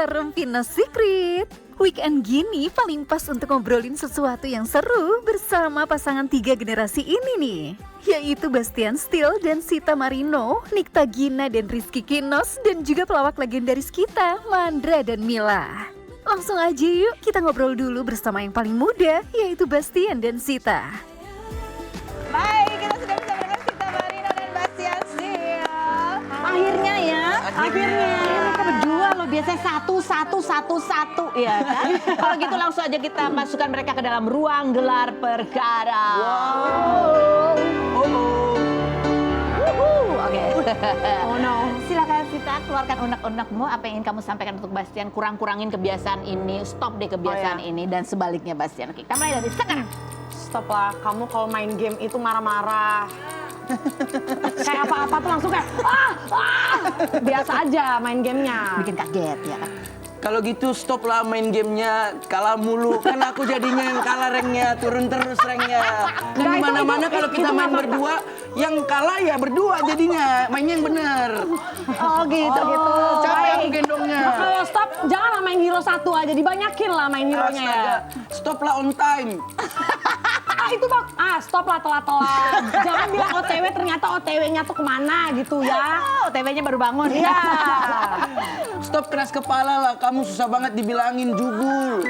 serem Vino Secret. Weekend gini paling pas untuk ngobrolin sesuatu yang seru bersama pasangan 3 generasi ini nih, yaitu Bastian Steele dan Sita Marino, Nikta Gina dan Rizky Kinos, dan juga pelawak legendaris kita, Mandra dan Mila. Langsung aja yuk kita ngobrol dulu bersama yang paling muda, yaitu Bastian dan Sita. Baik, kita sudah bisa mendengar Sita Marino dan Bastian Steele. Akhirnya ya, akhirnya mereka berdua loh, biasanya satu ya kan. Kalau gitu langsung aja kita masukkan mereka ke dalam ruang gelar perkara. Oke. Oh no. Silakan Sita, keluarkan unek-unekmu, apa yang ingin kamu sampaikan untuk Bastian. Kurang-kurangin kebiasaan ini, stop deh kebiasaan ini, dan sebaliknya Bastian. Kita mulai dari sekarang. Stop lah, kamu kalau main game itu marah-marah. Kayak apa-apa tuh langsung kayak biasa aja main gamenya. Bikin kaget ya kan. Kalau gitu stop lah main gamenya, kalah mulu. Kan aku jadinya yang kalah ranknya, turun terus ranknya. Dan Nah, dimana-mana kalau kita itu main nggak berdua, yang kalah ya berdua jadinya. Mainnya yang bener. Oh gitu. Capek aku gendongnya. Nah, kalau stop, janganlah main hero satu aja, dibanyakin lah main hero-nya ya. Astaga, stop lah on time. Itu bang, stop lah telat-telat. Jangan bilang OTW, ternyata OTW-nya tuh kemana gitu ya. OTW-nya baru bangun. Iya. Stop keras kepala lah, kamu susah banget dibilangin jugul.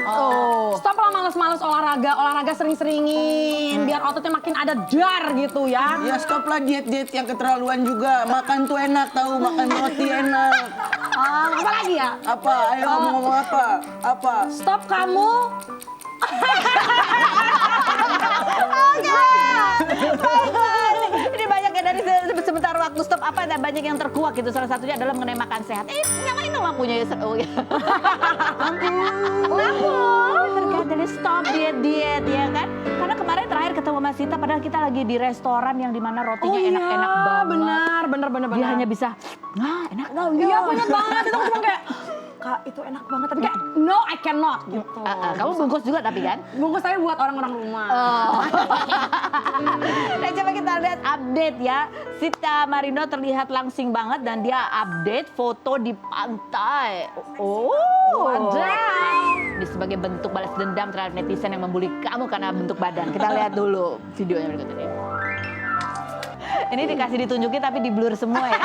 Stop lah males-males olahraga sering-seringin. Biar ototnya makin ada dar gitu ya. Ya stop lah diet-diet yang keterlaluan juga. Makan tuh enak tahu, makan roti enak. Apa lagi ya? Apa? Ayo kamu ngomong apa? Apa? Stop kamu. Ini banyak ya dari sebentar waktu stop apa ada banyak yang terkuak gitu. Salah satunya adalah mengenai makan sehat. Nyalain dong lampunya ya. Lampu. Terkait dari stop diet ya kan. Karena kemarin terakhir ketemu Mas Sita padahal kita lagi di restoran yang dimana rotinya enak-enak banget. Benar. Dia hanya bisa, enak dong. Iya banyak banget, itu aku cuma kayak, Kak itu enak banget, tapi kayak no I cannot gitu. Kamu bungkus juga tapi kan? Bungkus saya buat orang-orang rumah. Nah coba kita lihat update ya. Sita Marino terlihat langsing banget dan dia update foto di pantai. Wadaw. Ini sebagai bentuk balas dendam terhadap netizen yang membuli kamu karena bentuk badan. Kita lihat dulu videonya berikut ini. Ini dikasih ditunjukin tapi di blur semua ya.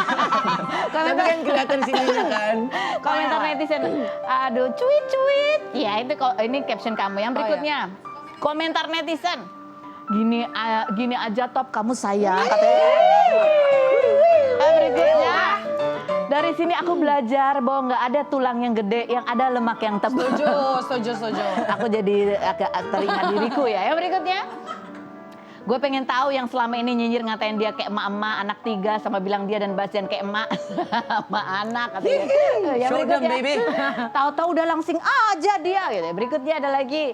Tapi kan kelihatan sininya kan. Komentar netizen, aduh cuit. Ya itu ini caption kamu. Yang berikutnya, komentar netizen. Gini aja top kamu sayang katanya. Berikutnya, dari sini aku belajar bahwa nggak ada tulang yang gede, yang ada lemak yang tebal. Setuju. Aku jadi agak teringat diriku ya. Yang berikutnya, gue pengen tahu yang selama ini nyinyir ngatain dia kayak emak-emak, anak 3 sama bilang dia dan Bastian kayak emak sama anak katanya. Ya Show them, baby. Tahu-tahu udah langsing aja dia gitu. Berikutnya ada lagi.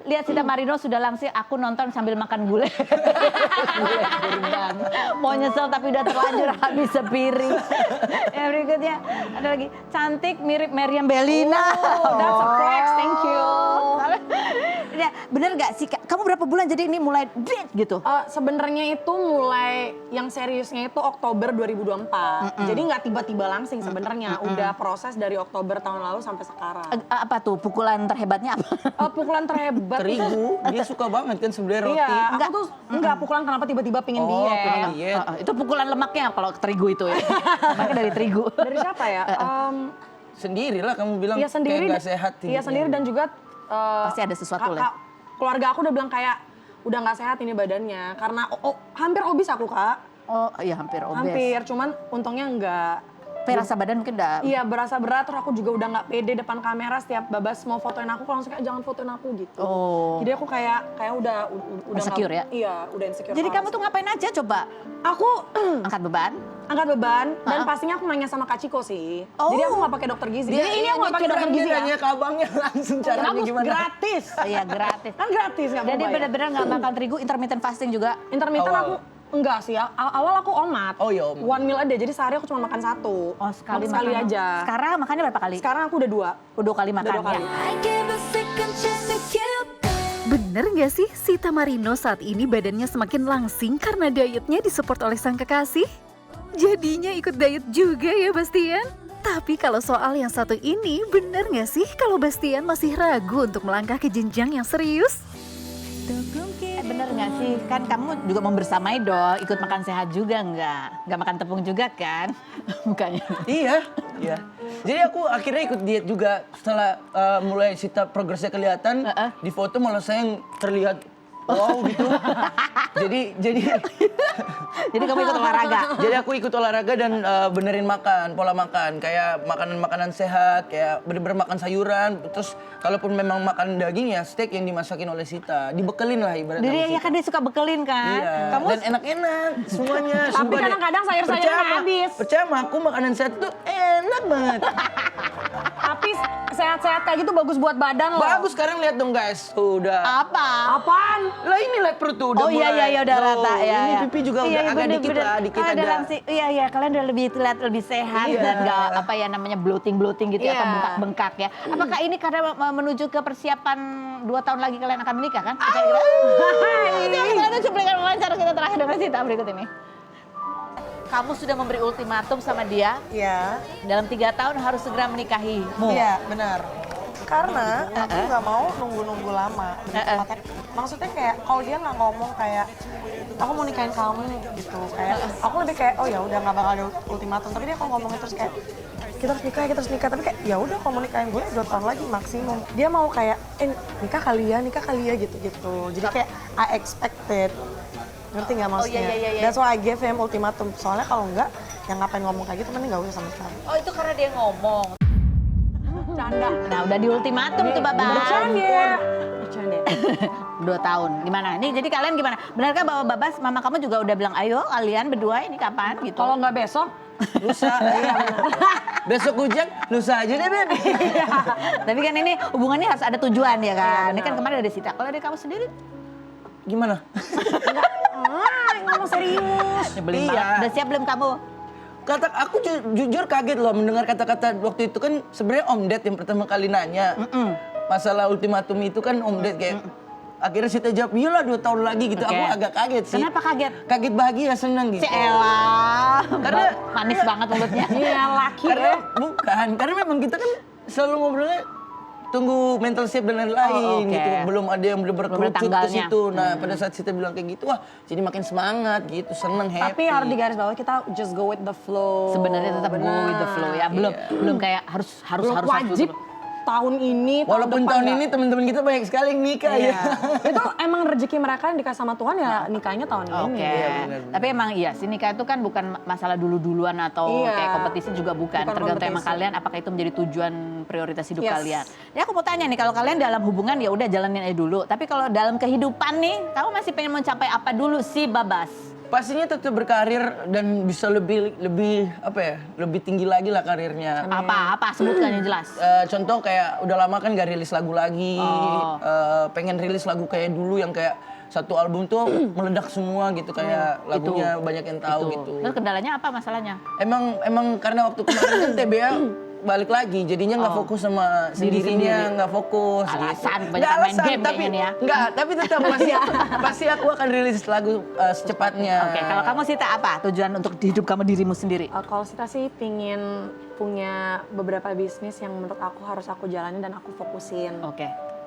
Lihat Sita Marino sudah langsing, aku nonton sambil makan gulai. Gulai kurban. Mau nyesel tapi udah terlanjur habis sepiring. Ya berikutnya ada lagi. Cantik mirip Meriam Bellina. That's a flex, thank you. Ya, bener gak sih? Kamu berapa bulan jadi ini mulai date gitu? Sebenarnya itu mulai yang seriusnya itu Oktober 2024. Jadi nggak tiba-tiba langsing sebenarnya. Udah proses dari Oktober tahun lalu sampai sekarang. Apa tuh pukulan terhebatnya apa? Pukulan terhebat Terigu, dia suka banget kan sebenarnya roti. Iya, aku tuh enggak pukulan kenapa tiba-tiba pingin diet. pengen diet. Itu pukulan lemaknya kalau terigu itu ya. Lemaknya dari terigu. Dari siapa ya? Sendiri lah kamu bilang Iya sendiri. kayak gak sehat. Iya sendiri dan juga Pasti ada sesuatu lah. keluarga aku udah bilang kayak udah nggak sehat ini badannya karena hampir obes aku Kak. Oh iya hampir obes. Hampir, cuman untungnya enggak. Tapi rasa badan mungkin udah. Iya berasa berat, terus aku juga udah nggak pede depan kamera setiap Babas mau fotoin aku langsung kayak jangan fotoin aku gitu. Jadi aku kayak udah Insecure ya? Iya, udah insecure. Jadi kamu tuh ngapain aja coba? Aku Angkat beban? angkat beban dan pastinya aku nanya sama Kak Ciko sih. Jadi aku nggak pakai dokter gizi. Dia Jadi ini aku nggak pakai dokter gizi ya. Nanya ke abangnya langsung caranya Bagus, gimana. gratis. Iya gratis. Kan gratis nggak Jadi mau bayar. benar-benar nggak makan terigu, intermittent fasting juga. Intermittent Awal. aku enggak sih. Awal aku omat. Oh iya, omat. One meal a day. Jadi sehari aku cuma makan 1. Oh sekali Sekali makan. aja. Sekarang makannya berapa kali? Sekarang aku udah 2. Udah 2 kali makan 2 kali. ya. Bener gak sih Sita Marino saat ini badannya semakin langsing karena dietnya disupport oleh sang kekasih? Jadinya ikut diet juga ya Bastian? Tapi kalau soal yang satu ini, bener gak sih kalau Bastian masih ragu untuk melangkah ke jenjang yang serius? Bener nggak sih? Kan kamu juga membersamai dong, ikut makan sehat juga nggak? Nggak makan tepung juga kan? Mukanya. Iya. Jadi aku akhirnya ikut diet juga setelah mulai Sita progresnya kelihatan. Di foto malah saya yang terlihat wow gitu. Jadi kamu ikut olahraga? Jadi aku ikut olahraga dan benerin pola makan. Kayak makanan-makanan sehat, kayak bener-bener makan sayuran. Terus kalaupun memang makan daging ya steak yang dimasakin oleh Sita. Dibekelin lah ibaratnya. Jadi ya kan dia suka bekelin kan? Iya, Kamu dan enak-enak semuanya. Tapi Sumpah deh. kadang-kadang sayur-sayurnya habis. Percaya sama aku makanan sehat tuh enak banget. Tapi sehat-sehat kayak gitu bagus buat badan loh. Bagus, sekarang lihat dong guys. Udah. apa? Apaan? Lah ini lihat perut tuh udah Oh iya mulai. udah Tuh, rata ya. Ini ya. pipi juga Iya, udah agak bener, dikit bener. lah, dikit Kalian udah ada. langsing, iya kalian udah lebih terlihat lebih sehat Iya. dan nggak apa ya namanya bloating gitu ya, Iya. atau bengkak-bengkak ya. Apakah ini karena menuju ke persiapan 2 tahun lagi kalian akan menikah kan? Ini ada cuplikan wawancara kita terakhir dengan Sita berikut ini. Kamu sudah memberi ultimatum sama dia, Iya, dalam 3 tahun harus segera menikahimu. iya benar. Karena aku nggak mau nunggu-nunggu lama. Lebih tepatnya, maksudnya kayak kalau dia nggak ngomong kayak aku mau nikahin kamu gitu, kayak aku lebih kayak oh ya udah nggak bakal ada ultimatum. Tapi dia kalau ngomongnya terus kayak kita harus nikah. Tapi kayak ya udah kalau mau nikahin gue 2 tahun lagi maksimum. Dia mau kayak nikah kali ya gitu. Jadi kayak I expected. Ngerti nggak maksudnya? iya. That's why I gave him ultimatum. Soalnya kalau enggak, yang ngapain ngomong kayak gitu, mending nggak usah sama sekali. Oh itu karena dia ngomong. Canda. Nah udah di ultimatum tuh Babas. Bercanda. 2 tahun. Gimana? Nih jadi kalian gimana? Benarkah bahwa Babas, mama kamu juga udah bilang, ayo kalian berdua ini kapan gitu? Kalau nggak besok, Lusa. Besok hujan, lusa aja deh, Beb. Tapi kan ini hubungannya harus ada tujuan ya kan? Ini kan kemarin ada Sita. Kalau dari kamu sendiri? Gimana? ngomong serius. Nyebelin Iya. banget. Udah siap belum kamu? Kata aku jujur kaget loh mendengar kata-kata waktu itu kan sebenarnya Om Ded yang pertama kali nanya. Masalah ultimatum itu kan Om Ded kayak akhirnya Sita jawab, iyalah 2 tahun lagi gitu. Oke. Aku agak kaget sih. Kenapa kaget? Kaget bahagia, senang gitu. Elah. Karena- manis banget mulutnya. Iya laki Karena bukan, karena memang kita kan selalu ngobrolnya tunggu mental siap dan lain-lain Oh, oke. gitu. Belum ada yang bener-bener Belum ada kerucut ke tanggalnya. situ. Nah, pada saat Sita bilang kayak gitu, wah jadi makin semangat gitu, seneng, happy. Tapi harus digarisbawahi kita just go with the flow. Sebenarnya tetap go with the flow ya. Belum kayak harus Belum wajib tahun ini, Walaupun depan tahun nggak. ini teman-teman kita banyak sekali yang nikah Iya. ya. Itu emang rezeki mereka yang dikasih sama Tuhan ya nikahnya tahun Oke, ini. Iya, benar. tapi emang iya sih nikah itu kan bukan masalah dulu-duluan atau Iya. kayak kompetisi juga bukan. Bukan Tergantung emang kompetisi. kalian apakah itu menjadi tujuan prioritas hidup Yes. kalian. Ya aku mau tanya nih, kalau kalian dalam hubungan ya udah jalanin aja dulu. Tapi kalau dalam kehidupan nih, kamu masih pengen mencapai apa dulu sih Babas? Pastinya tetap berkarir dan bisa lebih apa ya, lebih tinggi lagi lah karirnya. Apa sebutkan yang jelas. Contoh kayak udah lama kan gak rilis lagu lagi, Oh. pengen rilis lagu kayak dulu yang kayak satu album tuh meledak semua gitu, kayak lagunya banyak yang tahu Itu. gitu. Terus kendalanya apa masalahnya? Emang karena waktu kemarin kan TBA balik lagi, jadinya nggak fokus sama Diri sendirinya, nggak fokus. Alasan, gitu. kebanyakan Nggak main alasan, game tapi kayaknya nih ya. nggak, tapi tetap pasti aku akan rilis lagu secepatnya. Oke, kalau kamu Sita apa tujuan untuk hidup kamu dirimu sendiri? Kalau Sita sih pingin punya beberapa bisnis yang menurut aku harus aku jalani dan aku fokusin. Oke.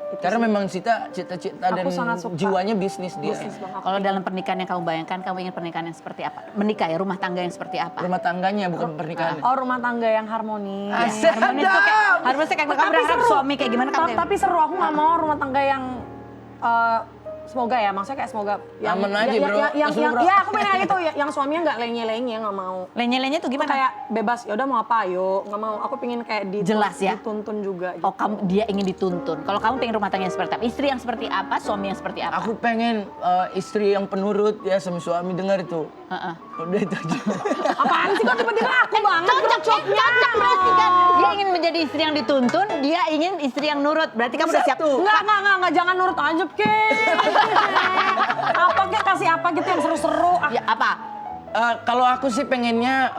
Itu Karena sih. memang Sita cita-cita dan Aku sangat suka jiwanya bisnis dia. bisnis banget. Kalau dalam pernikahan yang kamu bayangkan, kamu ingin pernikahan yang seperti apa? Menikah ya, rumah tangga yang seperti apa? Rumah tangganya bukan pernikahan. Oh, rumah tangga yang harmonis. Asik. Harmonis tuh kayak, Sedap. harusnya kayak kamu Tapi berharap seru. suami kayak gimana kamu? Tapi seru, aku nggak mau rumah tangga yang semoga ya, maksudnya kayak semoga yang Aman aja, bro. yang Langsung, bro. ya aku pengen kayak gitu, yang suaminya nggak lenye-lenye, nggak mau. Lenye-lenye tuh Itu gimana? kayak bebas, ya udah mau apa ayo, nggak mau. Aku pengen kayak Jelas ya? dituntun juga. Gitu. Oh, dia ingin dituntun. Kalau kamu pengen rumah tangga yang seperti apa? Istri yang seperti apa? Suami yang seperti apa? Aku pengen istri yang penurut ya sama suami, dengar itu. Heeh. Udah itu aja. Apaan sih kok tiba-tiba aku banget Cocok berarti kan. Dia ingin menjadi istri yang dituntun, dia ingin istri yang nurut. Berarti kamu udah siap. Satu. Enggak, jangan nurut aja, Ke. Apa Ke, kasih apa gitu yang seru-seru. Ya apa? Kalau aku sih pengennya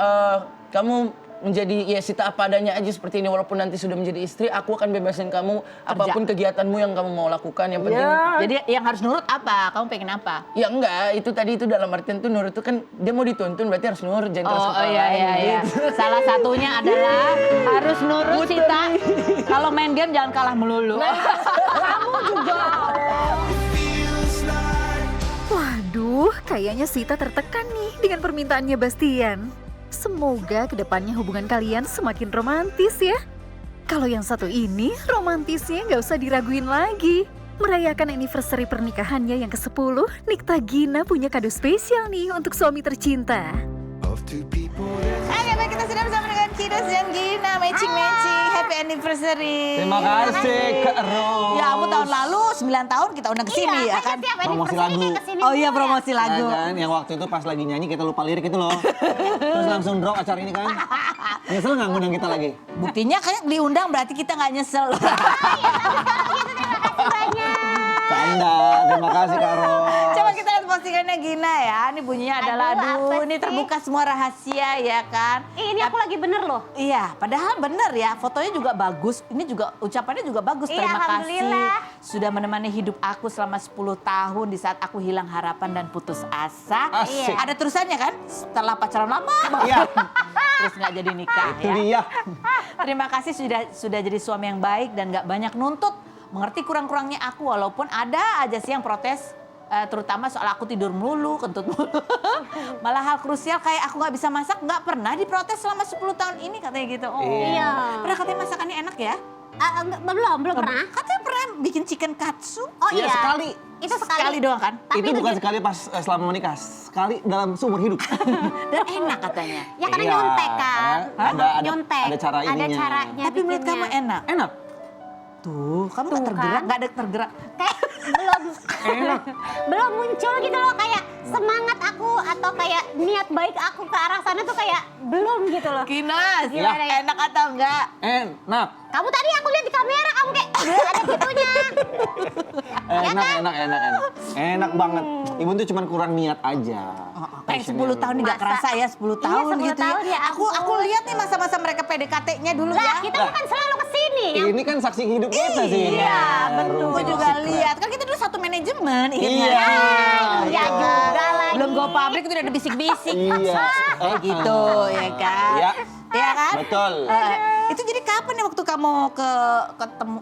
kamu menjadi ya Sita apa adanya aja seperti ini. Walaupun nanti sudah menjadi istri, aku akan bebasin kamu apapun kegiatanmu yang kamu mau lakukan. Yang penting Jadi yang harus nurut apa? Kamu pengen apa? ya enggak, itu tadi itu dalam artian tuh nurut itu kan dia mau dituntun berarti harus nurut, jangan keras kepala. Iya. Salah satunya adalah harus nurut Sita. Kalau main game jangan kalah melulu. Kamu juga. Waduh, kayaknya Sita tertekan nih dengan permintaannya Bastian. Semoga kedepannya hubungan kalian semakin romantis ya. Kalau yang satu ini, romantisnya nggak usah diraguin lagi. Merayakan anniversary pernikahannya yang ke-10, Nikta Gina punya kado spesial nih untuk suami tercinta. Oke, baik, kita sudah bersama dengan Kidos dan Gina, matching-matching, happy anniversary. Terima kasih Kak Ro. Ya ampun, tahun lalu 9 tahun kita undang ke sini ya kan. Promosi lagu. Oh iya, promosi lagu. Kan, yang waktu itu pas lagi nyanyi kita lupa lirik itu loh. Terus langsung drop acara ini kan. Nyesel nggak ngundang kita lagi? Buktinya kayak diundang berarti kita nggak nyesel. Canda, terima kasih Kak Ro. Coba kita lihat postingannya Gina ya. Ini bunyinya adalah aduh, ini terbuka semua rahasia ya kan. Ini aku lagi bener loh. Iya, padahal bener ya. Fotonya juga bagus. Ini juga ucapannya juga bagus. Iya, Terima kasih alhamdulillah. sudah menemani hidup aku selama 10 tahun di saat aku hilang harapan dan putus asa. Asik. Ada terusannya kan? Setelah pacaran lama. Iya. Terus nggak jadi nikah Itu ya. dia. Terima kasih sudah jadi suami yang baik dan nggak banyak nuntut. Mengerti kurang-kurangnya aku walaupun ada aja sih yang protes. Terutama soal aku tidur melulu, kentut mulu. Malah hal krusial kayak aku nggak bisa masak nggak pernah diprotes selama 10 tahun ini katanya gitu. Oh. Iya. Pernah katanya masakannya enak ya? Belum pernah. Katanya pernah bikin chicken katsu. Oh Iya, iya. sekali. Itu sekali. Sekali doang kan? Tapi Itu bukan sekali pas selama menikah, sekali dalam seumur hidup. Dan enak katanya. Ya karena Iya, nyontek kan. karena ada- Nyontek. ada cara Ada ininya. caranya. Tapi menurut kamu bikinnya. enak? Enak. Tuh, kamu nggak Tuh, tergerak, kan? nggak ada tergerak. Kayak belum muncul gitu loh, kayak semangat aku atau kayak niat baik aku ke arah sana tuh kayak belum gitu loh. Kinas, Gimana ya? enak atau enggak? Enak. Kamu tadi aku lihat di kamera kamu kayak ada gitunya. Enak. Enak banget. Ibu tuh cuma kurang niat aja. Kayak 10 tahun nih nggak Masa? kerasa ya, 10 tahun 10 gitu tahun ya. ya Aku ampun. lihat nih masa-masa mereka PDKT-nya dulu Lah, ya. kita bukan selalu kesini. Ini kan saksi hidup kita sih. Iya, betul. Gue juga Secret. lihat. Kan kita dulu satu manajemen, ingat Iya. nggak? Iya juga lagi. Belum go pabrik itu udah ada bisik-bisik. Iya. Kayak gitu, ya kan? Iya. Iya kan? Betul. Itu jadi kapan ya waktu kamu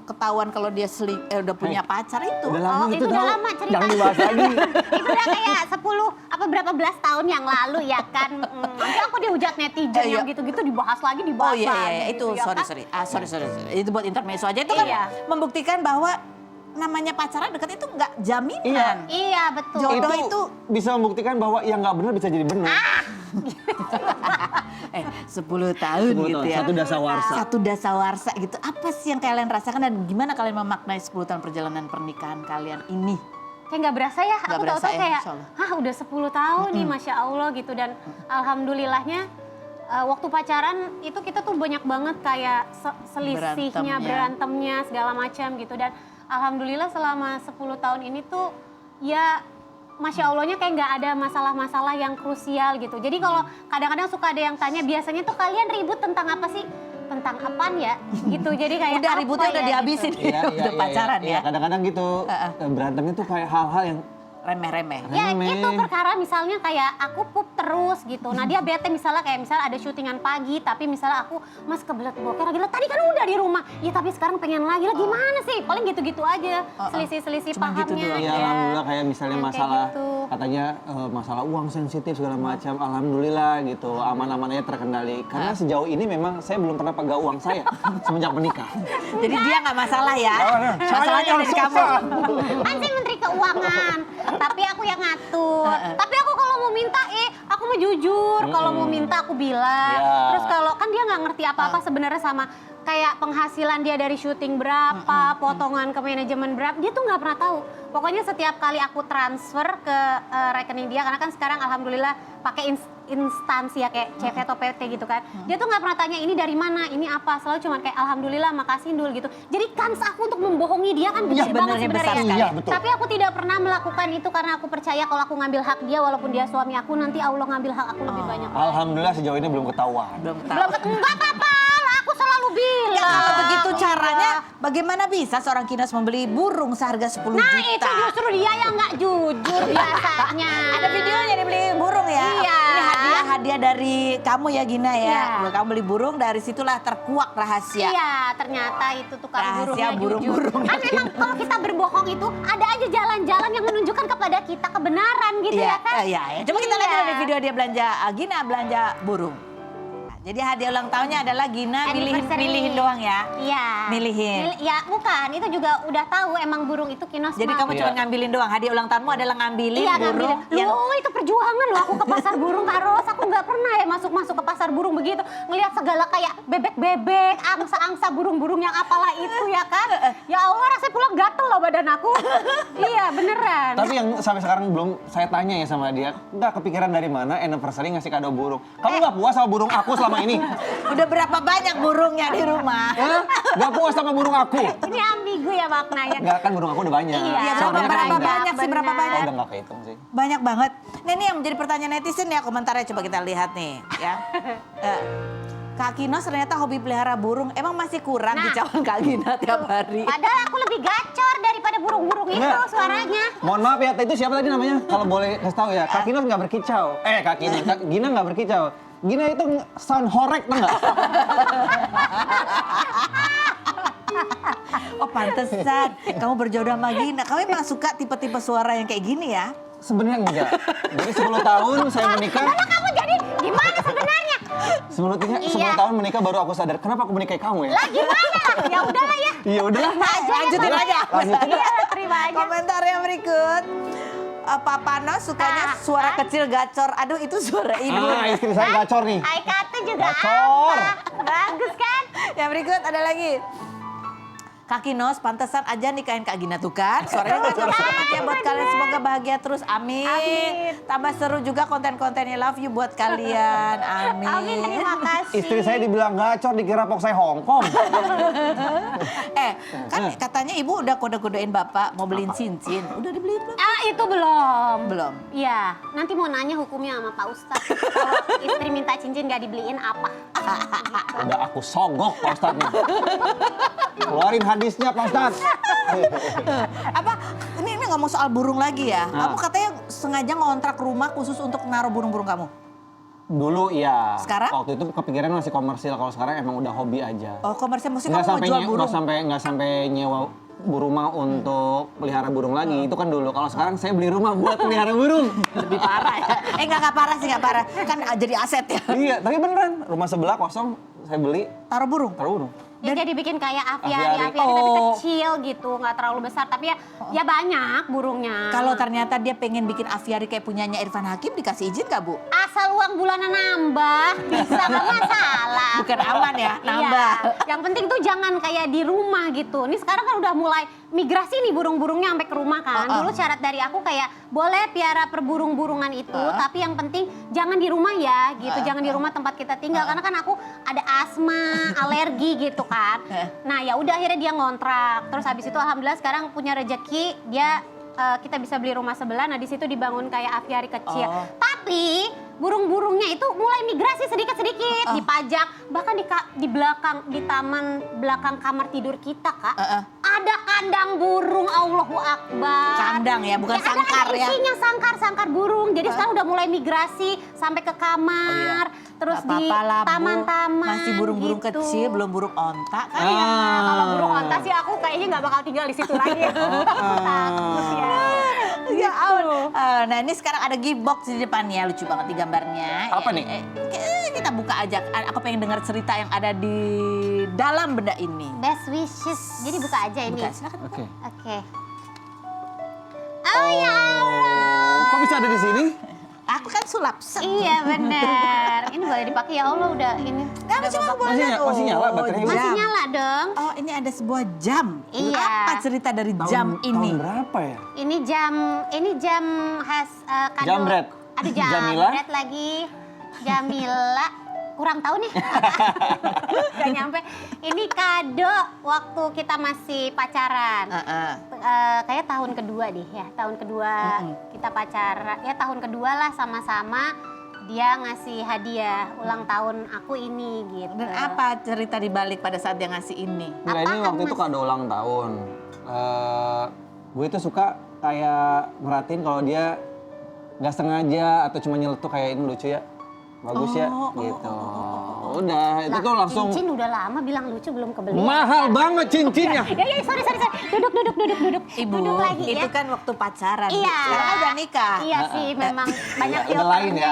ketahuan kalau dia udah punya pacar itu? Udah lama itu itu udah tahu. lama cerita. Jangan dibahas lagi. Itu udah kayak 10 apa berapa belas tahun yang lalu ya kan. Nanti aku dihujat netizen Iya. yang gitu-gitu dibahas lagi Oh dibahas iya, lagi. itu gitu ya kan. sorry. Itu buat intermezzo aja. Itu kan Iya. membuktikan bahwa namanya pacaran dekat itu nggak jaminan. Iya betul. Jodoh itu bisa membuktikan bahwa yang nggak benar bisa jadi benar. 10 tahun 10 gitu tahun, ya. satu dasawarsa. Satu dasawarsa gitu. Apa sih yang kalian rasakan dan gimana kalian memaknai 10 tahun perjalanan pernikahan kalian ini? Kayak nggak berasa ya, Nggak aku berasa tahu-tahu ya, kayak, Insya Allah. hah udah 10 tahun nih Masya Allah gitu. Dan alhamdulillahnya waktu pacaran itu kita tuh banyak banget kayak selisihnya, berantemnya segala macam gitu. Dan alhamdulillah selama 10 tahun ini tuh ya Masya Allahnya kayak nggak ada masalah-masalah yang krusial gitu. Jadi kalau kadang-kadang suka ada yang tanya, biasanya tuh kalian ribut tentang apa sih? Tentang apaan ya? Gitu, jadi kayak Udah apa ributnya udah ya, dihabisin gitu. udah pacaran ya. Kadang-kadang gitu berantemnya tuh kayak hal-hal yang Remeh-remeh. Ya remeh. itu perkara misalnya kayak aku pup terus gitu. Nah dia bete misalnya kayak misalnya ada syutingan pagi tapi misalnya aku mas kebelet boker lagi. Lah tadi kan udah di rumah. Ya tapi sekarang pengen lagi. Lah gimana sih? Paling gitu-gitu aja. Selisih-selisih Cuma gitu pahamnya. doang. Iya, alhamdulillah kayak misalnya Yang kayak masalah gitu. katanya masalah uang sensitif segala macam. Alhamdulillah gitu, aman-aman aja terkendali. Karena sejauh ini memang saya belum pernah pegang uang saya semenjak menikah. Jadi dia nggak masalah ya. Masalahnya dari kamu. Kan saya menteri keuangan. Tapi aku yang ngatur. Tapi aku kalau mau minta aku mau jujur. Kalau mau minta aku bilang. Iya. Terus kalau kan dia nggak ngerti apa-apa sebenarnya sama kayak penghasilan dia dari syuting berapa, potongan ke manajemen berapa, dia tuh nggak pernah tahu. Pokoknya setiap kali aku transfer ke rekening dia, karena kan sekarang alhamdulillah pakai instansi ya kayak CV atau PT gitu kan. Dia tuh nggak pernah tanya ini dari mana, ini apa. Selalu cuman kayak alhamdulillah, makasih Indul gitu. Jadi kans aku untuk membohongi dia kan gede banget sebenarnya. Iya, betul. Tapi aku tidak pernah melakukan itu karena aku percaya kalau aku ngambil hak dia walaupun dia suami aku, nanti Allah ngambil hak aku lebih banyak. Alhamdulillah sejauh ini belum ketahuan. Belum tahu. Enggak apa-apa, aku selalu bilang. Ya kalau begitu caranya, bagaimana bisa seorang Kinos membeli burung seharga 10 Nah juta? itu justru dia yang nggak jujur biasanya. Ada videonya dia beli burung ya? Iya. Ini hadiah dari kamu ya Gina ya? Iya. Kamu beli burung, dari situlah terkuak rahasia. Iya, ternyata itu tukang Rahasia burungnya burung-burung. jujur. Kan memang kalau kita berbohong itu ada aja jalan-jalan yang menunjukkan kepada kita kebenaran gitu ya kan? Iya, iya. Coba kita lihat dulu di video dia belanja, Gina belanja burung. Nah, jadi hadiah ulang tahunnya adalah Gina Anniversary. milihin doang ya? Iya. Milihin. Ya bukan, itu juga udah tahu emang burung itu Kinos Jadi mau. kamu cuma ngambilin doang, hadiah ulang tahunmu adalah ngambilin Iya, burung ngambilin. Loh, itu perjuangan loh aku ke pasar burung Kak Ros. Aku nggak pernah ya masuk ke pasar burung begitu. Ngelihat segala kayak bebek-bebek, angsa-angsa burung-burung yang apalah itu ya kan. Ya Allah, rasanya pulang gatel loh badan aku. Iya, beneran. Tapi yang sampai sekarang belum saya tanya ya sama dia, nggak kepikiran dari mana anniversary ngasih kado burung. Kamu nggak puas sama burung aku selama ini? Udah berapa banyak burungnya di rumah? Hah? Nggak puas sama burung aku? Ini ambigu ya maknanya. Nggak, kan burung aku udah banyak. Iya, Suaranya kan berapa indah. banyak sih, berapa Benar. banyak? Oh, udah nggak kehitung sih. Banyak banget. Nah ini yang menjadi pertanyaan netizen ya, komentarnya coba kita lihat nih ya. Kak Kinos ternyata hobi pelihara burung, emang masih kurang Nah. kicauan Kak Gina tiap hari. Padahal aku lebih gacor daripada burung-burung itu Nggak. suaranya. Mohon maaf ya, itu siapa tadi namanya? Kalau boleh kasih tahu ya, Kak Kinos nggak berkicau. Kak Kinos, Kak Gina nggak berkicau. Gina itu sound horek, tau nggak? Oh pantesan, kamu berjodoh sama Gina. Kamu emang suka tipe-tipe suara yang kayak gini ya? Sebenarnya enggak. Jadi 10 tahun saya menikah. Kamu jadi gimana sebenarnya? 10 tahun menikah baru aku sadar, kenapa aku menikahi kamu ya? Lah gimana? Ya udahlah ya. Iya udahlah. Lanjutin aja. Lanjutin. Iya, terima aja. Komentar yang berikut. Papa Nos sukanya suara kecil gacor. Aduh itu suara ibu. Istri saya gacor nih. Hai Kate juga Gacor. apa? Bagus kan? Yang berikut ada lagi. Kak Kinos, pantesan aja nikahin Kak Gina tuh kan. Suaranya gacor banget ya buat kalian. Semoga bahagia terus. Amin. Amin. Tambah seru juga konten-kontennya. Love you buat kalian. Amin. Amin, terima kasih. Istri saya dibilang gacor, dikira pok saya Hongkong. Kan katanya ibu udah kode-kodein bapak mau beliin cincin. Udah dibeliin belum? Itu belum. Belum. Iya, nanti mau nanya hukumnya sama Pak Ustadz. Kalau istri minta cincin gak dibeliin apa? Udah aku sogok Pak Ustadz nih. Keluarin hadisnya Pak Ustadz. Apa? Ini ngomong soal burung lagi ya. Kamu katanya sengaja ngontrak rumah khusus untuk naruh burung-burung kamu. Dulu iya. Sekarang? Waktu itu kepikiran masih komersil. Kalau sekarang emang udah hobi aja. Oh komersial musik kamu mau jual burung? Nggak sampai nyewa rumah untuk pelihara burung lagi. Itu kan dulu. Kalau sekarang saya beli rumah buat pelihara burung. Lebih parah ya? Nggak parah sih, nggak parah. Kan jadi aset ya. Iya, tapi beneran. Rumah sebelah kosong, saya beli Taruh burung? taruh burung. Ya jadi bikin kayak Aviari. aviari tapi kecil gitu, nggak terlalu besar. Tapi ya banyak burungnya. Kalau ternyata dia pengen bikin aviari kayak punyanya Irfan Hakim, dikasih izin nggak Bu? Asal uang bulanan nambah, bisa nggak masalah. Bukan aman ya, nambah. Iya. Yang penting tuh jangan kayak di rumah gitu. Ini sekarang kan udah mulai migrasi nih burung-burungnya sampai ke rumah kan. Dulu syarat dari aku kayak boleh piara perburung-burungan itu, tapi yang penting jangan di rumah ya gitu. Jangan di rumah tempat kita tinggal karena kan aku ada asma, alergi gitu kan. Nah ya udah akhirnya dia ngontrak. Terus habis itu alhamdulillah sekarang punya rejeki dia kita bisa beli rumah sebelah. Nah di situ dibangun kayak aviari kecil. Tapi burung-burungnya itu mulai migrasi sedikit-sedikit, dipajak. Bahkan di belakang, di taman belakang kamar tidur kita Kak, ada kandang burung, Allahu Akbar. Kandang ya, bukan sangkar ada ya. isinya sangkar burung. Jadi sekarang udah mulai migrasi sampai ke kamar, terus Nggak di apa-apa lah, Bu. taman-taman. Masih burung-burung gitu. kecil, belum burung onta kan? Iya, kalau burung onta sih aku kayaknya nggak bakal tinggal di situ lagi. Takut ya. Ya ampun. Nah ini sekarang ada gift box di depannya, lucu banget nih gambarnya. Apa nih? Kita buka aja. Aku pengen dengar cerita yang ada di dalam benda ini. Best wishes. Jadi buka aja ini. Buka, silakan. Oke. Oke. Oh ya Allah. Kok bisa ada di sini? Aku kan sulap. Iya benar. Ini boleh dipakai ya Allah udah ini. Nah, udah cuma babak- boleh Masih nyala baterainya? jam. Masih nyala dong. Oh ini ada sebuah jam. Iya. Apa cerita dari jam ini? Tahun berapa ya? Ini jam khas kado. Jambret. Ada Jamila? jambret lagi. Jamila, kurang tahu nih. Gak nyampe. Ini kado waktu kita masih pacaran. Kayak tahun kedua deh ya, tahun kedua kita pacaran. Ya tahun kedua lah sama-sama. Dia ngasih hadiah ulang tahun aku ini gitu. Dan apa cerita di balik pada saat dia ngasih ini? Enggak, ini waktu itu kado ulang tahun. Gue tuh suka kayak merhatiin kalau dia nggak sengaja atau cuma nyeletuk kayak ini lucu ya, bagus ya, gitu. Udah, itu tuh langsung. Cincin udah lama bilang lucu belum kebeli. Mahal banget cincinnya. Ya, sorry. Duduk. Ibu, Duduk lagi itu ya. kan waktu pacaran. Iya. Sekarang kan udah nikah. Iya sih, memang banyak Udah lain ya.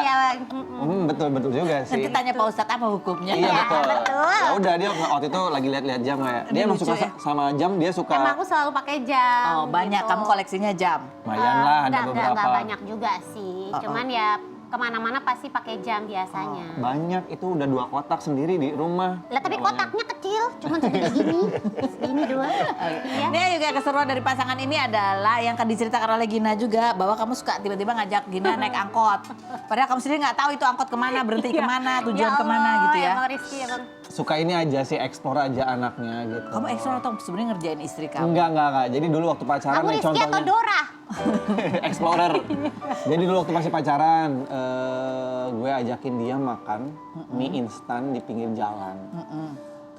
filternya Betul juga sih. Nanti tanya Pak Ustadz apa hukumnya. Iya betul. betul. Ya udah dia waktu itu lagi lihat-lihat jam kayak. Dia emang lucu suka ya? sama jam, dia suka. Emang aku selalu pakai jam. Oh banyak, gitu. kamu koleksinya jam. Lumayan lah ada Enggak beberapa. banyak juga sih. Cuman ya kemana-mana pasti pakai jam biasanya. Banyak, itu udah 2 kotak sendiri di rumah. Lah tapi kotaknya kecil, cuman segede gini. Segini doang. Iya. Ini juga keseruan dari pasangan ini adalah yang diceritakan oleh Gina juga, bahwa kamu suka tiba-tiba ngajak Gina naik angkot. Padahal kamu sendiri nggak tahu itu angkot kemana, berhenti kemana, tujuan kemana gitu ya. Emang Rizky emang. Suka ini aja sih, explore aja anaknya gitu. Kamu ekstra atau sebenarnya ngerjain istri kamu? Enggak. Jadi dulu waktu pacaran Kamu nih Rizky atau Dora? Explorer. Jadi dulu waktu masih pacaran, gue ajakin dia makan mie instan di pinggir jalan.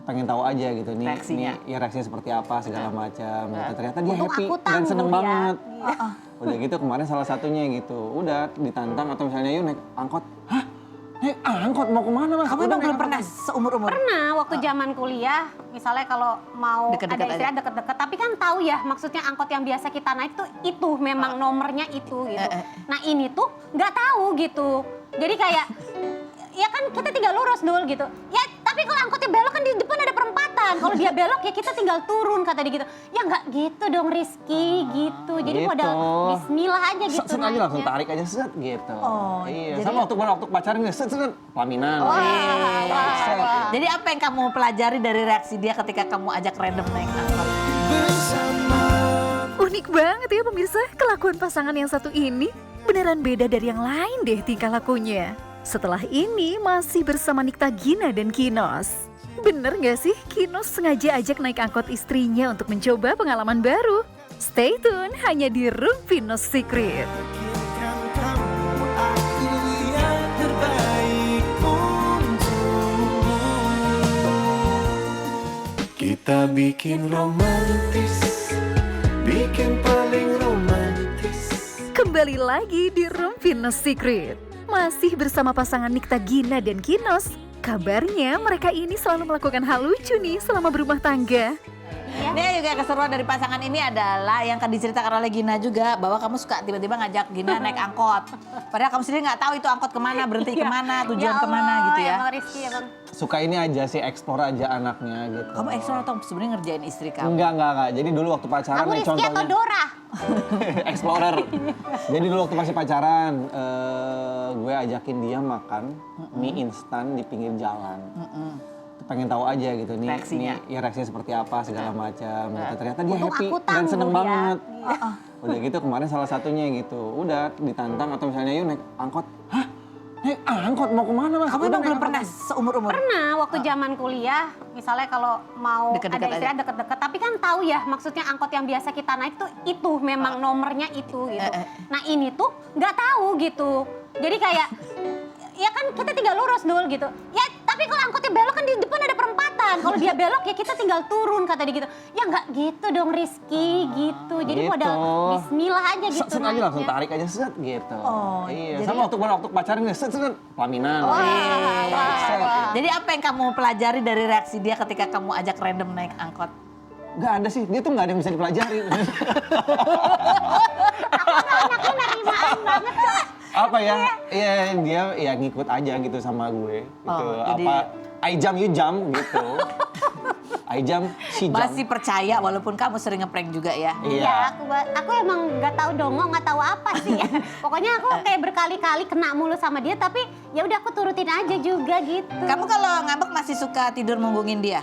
Pengen tahu aja gitu nih, Reaksinya. reaksinya seperti apa segala macam. Ternyata dia Untung happy aku dan tahu seneng dia. banget. Udah gitu kemarin salah satunya gitu, udah ditantang atau misalnya yuk naik angkot. Hah? Naik angkot mau kemana mas? Kamu Udah emang naik belum angkot, pernah Mas. seumur-umur? Pernah waktu zaman kuliah, misalnya kalau mau Deket-deket ada istilah deket-deket, tapi kan tahu ya maksudnya angkot yang biasa kita naik tuh itu memang nomornya itu gitu. Nah ini tuh nggak tahu gitu. Jadi kayak ya kan kita tinggal lurus dulu gitu. Ya tapi kalau angkotnya belok kan di depan ada perempatan. Kalau dia belok ya kita tinggal turun kata dia gitu. Ya nggak gitu dong Rizky gitu. Jadi Gitu. modal Bismillah aja gitu. Set aja langsung naiknya. tarik aja set gitu. Oh, iya. jadi- Sama waktu pacaran set pelaminan. Set. Jadi apa yang kamu pelajari dari reaksi dia ketika kamu ajak random naik angkot? Unik banget ya pemirsa, kelakuan pasangan yang satu ini beneran beda dari yang lain deh tingkah lakunya. Setelah ini masih bersama Nikta Gina dan Kinos. Bener gak sih Kinos sengaja ajak naik angkot istrinya untuk mencoba pengalaman baru? Stay tune hanya di Rumpinos Secret. Kita bikin romantis, bikin paling romantis. Kembali lagi di Rumpinos Secret. Masih bersama pasangan Nikta Gina dan Kinos. Kabarnya mereka ini selalu melakukan hal lucu nih selama berumah tangga. Ini juga keseruan dari pasangan ini adalah yang diceritakan oleh Gina juga, bahwa kamu suka tiba-tiba ngajak Gina naik angkot. Padahal kamu sendiri nggak tahu itu angkot kemana, berhenti kemana, tujuan kemana gitu ya. Emang Rizky emang. Suka ini aja sih, explore aja anaknya gitu. Kamu ekstra atau sebenarnya ngerjain istri kamu? Enggak. Jadi dulu waktu pacaran Kamu nih Rizky atau contohnya. Dora? Explorer. Jadi dulu waktu masih pacaran, gue ajakin dia makan mie instan di pinggir jalan. Pengen tahu aja gitu nih, Reaksinya. reaksinya seperti apa segala macam. Ternyata dia Untung happy aku tahu dan seneng dia. banget. Udah gitu kemarin salah satunya gitu, udah ditantang atau misalnya yuk naik angkot. Hah? Naik angkot mau kemana mas? Kamu Udah emang naik belum angkot, pernah Mas. seumur-umur? Pernah waktu zaman kuliah, misalnya kalau mau Deket-deket ada istilah aja. deket-deket, tapi kan tahu ya maksudnya angkot yang biasa kita naik tuh itu memang nomornya itu gitu. Nah ini tuh nggak tahu gitu. Jadi kayak ya kan kita tinggal lurus dulu gitu. Ya tapi kalau angkotnya belok kan di depan ada perempatan. Kalau dia belok ya kita tinggal turun kata dia gitu. Ya nggak gitu dong Rizky gitu. Jadi Gitu. modal Bismillah aja gitu. Set aja langsung naiknya. tarik aja set gitu. Oh, iya. jadi- Sama waktu pacaran nih set pelaminan. Set. Jadi apa yang kamu pelajari dari reaksi dia ketika kamu ajak random naik angkot? Gak ada sih, dia tuh gak ada yang bisa dipelajari. Anaknya nerimaan banget tuh. Apa ya? Iya dia ya ngikut aja gitu sama gue. Gitu. Oh, jadi- Apa I jump you jump gitu. I jump she jump. Masih percaya walaupun kamu sering ngeprank juga ya? Iya, aku emang nggak tahu dongo, nggak tahu apa sih ya. Pokoknya aku kayak berkali-kali kena mulu sama dia, tapi ya udah aku turutin aja juga gitu. Kamu kalau ngambek masih suka tidur munggungin dia?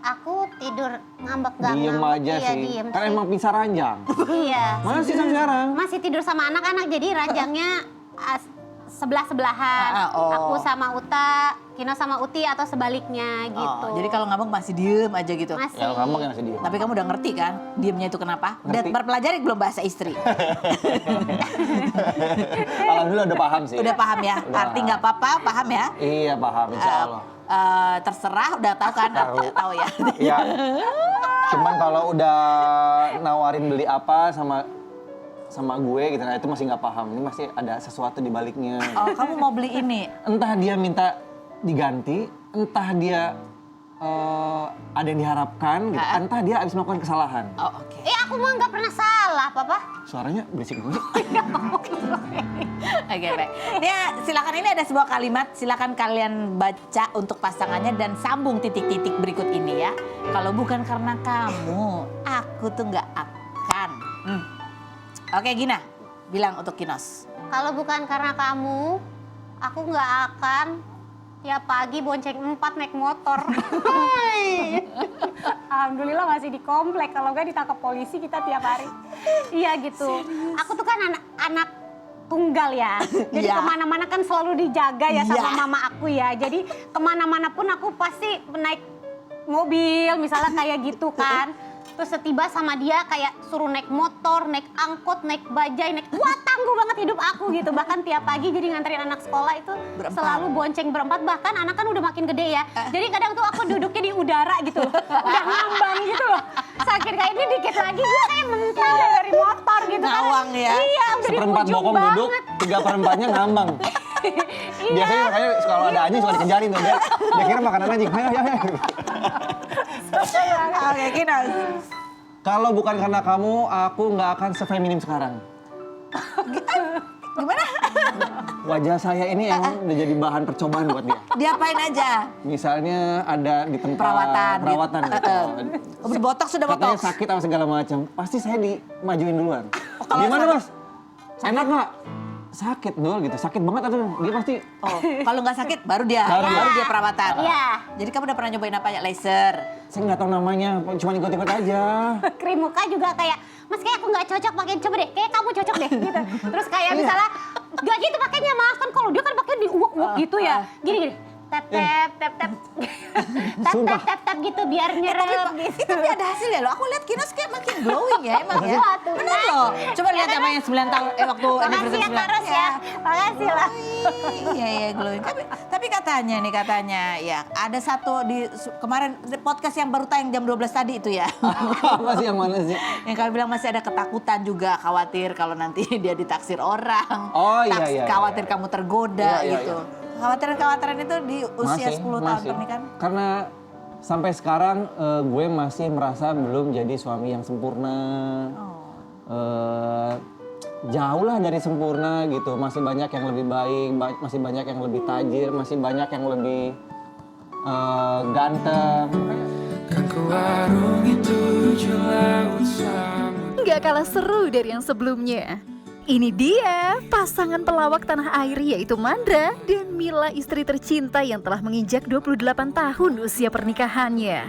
Aku tidur ngambek nggak Diem ngambek, aja iya, sih. diem Kan sih. emang pisah ranjang. Iya. Masih sampai sekarang. Masih tidur sama anak-anak, jadi ranjangnya sebelah-sebelahan. Oh. Aku sama Uta, Kino sama Uti atau sebaliknya gitu. Oh, jadi kalau ngambek masih diem aja gitu. Masih. Ya ngambek yang sedih. Tapi kamu udah ngerti kan diemnya itu kenapa? Ngerti. Dan berpelajari belum bahasa istri? Alhamdulillah udah paham sih. Udah paham ya? Udah. Arti nggak apa-apa, paham ya? Iya paham, insya Allah. Terserah, udah tahu kan? Tahu ya? Iya. Cuman kalau udah nawarin beli apa sama gue gitu, nah itu masih nggak paham. Ini masih ada sesuatu di baliknya. Oh, kamu mau beli ini? Entah dia minta diganti, entah dia ada yang diharapkan, gitu. Entah dia habis melakukan kesalahan. Oh, oke. Aku mah nggak pernah salah, Papa. Suaranya berisik banget. Oke, baik. Ya, silakan, ini ada sebuah kalimat, silakan kalian baca untuk pasangannya dan sambung titik-titik berikut ini ya. Kalau bukan karena kamu, aku tuh nggak akan. Oke, Gina, bilang untuk Kinos. Kalau bukan karena kamu, aku nggak akan tiap pagi bonceng 4 naik motor. Alhamdulillah masih di komplek, kalau nggak ditangkap polisi kita tiap hari. Iya gitu. Aku tuh kan anak tunggal ya, jadi kemana-mana kan selalu dijaga ya sama mama aku ya. Jadi kemana-mana pun aku pasti naik mobil, misalnya kayak gitu kan. Terus setiba sama dia kayak suruh naik motor, naik angkot, naik bajai, wah tangguh banget hidup aku gitu. Bahkan tiap pagi jadi nganterin anak sekolah itu selalu bonceng berempat. Bahkan anak kan udah makin gede ya. Jadi kadang tuh aku duduknya di udara gitu loh. Udah ngambang gitu loh. Sakit kayak ini dikit lagi gue kayak mental dari motor gitu kan. Ngawang ya. Iya udah di Seperempat ujung bokong banget. duduk, 3/4-nya ngambang. Biasanya makanya kalau ada anjing suka dikejarin tuh dia. Dia kira makanan anjing. Ayo. Oke, Kinos. Kalau bukan karena kamu, aku nggak akan sefeminim sekarang. Gimana? Wajah saya ini emang udah jadi bahan percobaan buat dia. Diapain aja? Misalnya ada di tempat Perawatan gitu. Berbotox sudah Katanya botox. sakit atau segala macam. Pasti saya dimajuin duluan. kalau Gimana sakit- mas? Enak nggak? Sakit dul gitu. Sakit banget atau dia pasti. Oh, kalau nggak sakit baru dia perawatan. Iya. Jadi kamu udah pernah nyobain apa ya? Laser. Saya nggak tahu namanya. Cuma ikut-ikut aja. Krim muka juga kayak, Mas kayak aku nggak cocok pakai, coba deh, kayak kamu cocok deh gitu. Terus kayak misalnya, gak gitu pakainya Mas, kan kalau dia kan pakai diuak-uak gitu ya. Gini. Tap gitu biar nyerep gitu. Tapi ada hasilnya loh. Aku lihat Kinos kayak makin glowing ya emang ya. Wah, tuh, Bener loh. Coba lihat sama yang 9 tahun waktu Makasih ya Kak Ros ya, makasih lah. Iya glowing. Tapi katanya ya ada satu di kemarin podcast yang baru tayang jam 12 tadi itu ya. Apa sih yang mana sih? Yang kalian bilang masih ada ketakutan juga, khawatir kalau nanti dia ditaksir orang. Oh, iya. Khawatir kamu tergoda Iya, gitu. Kekhawatiran itu di usia 10 tahun pernikahan. Karena sampai sekarang gue masih merasa belum jadi suami yang sempurna. Jauh lah dari sempurna gitu. Masih banyak yang lebih baik, masih banyak yang lebih tajir, masih banyak yang lebih ganteng. Kan ku arungi 7 laut samudra. Nggak kalah seru dari yang sebelumnya. Ini dia pasangan pelawak tanah air yaitu Mandra dan Mila, istri tercinta yang telah menginjak 28 tahun usia pernikahannya.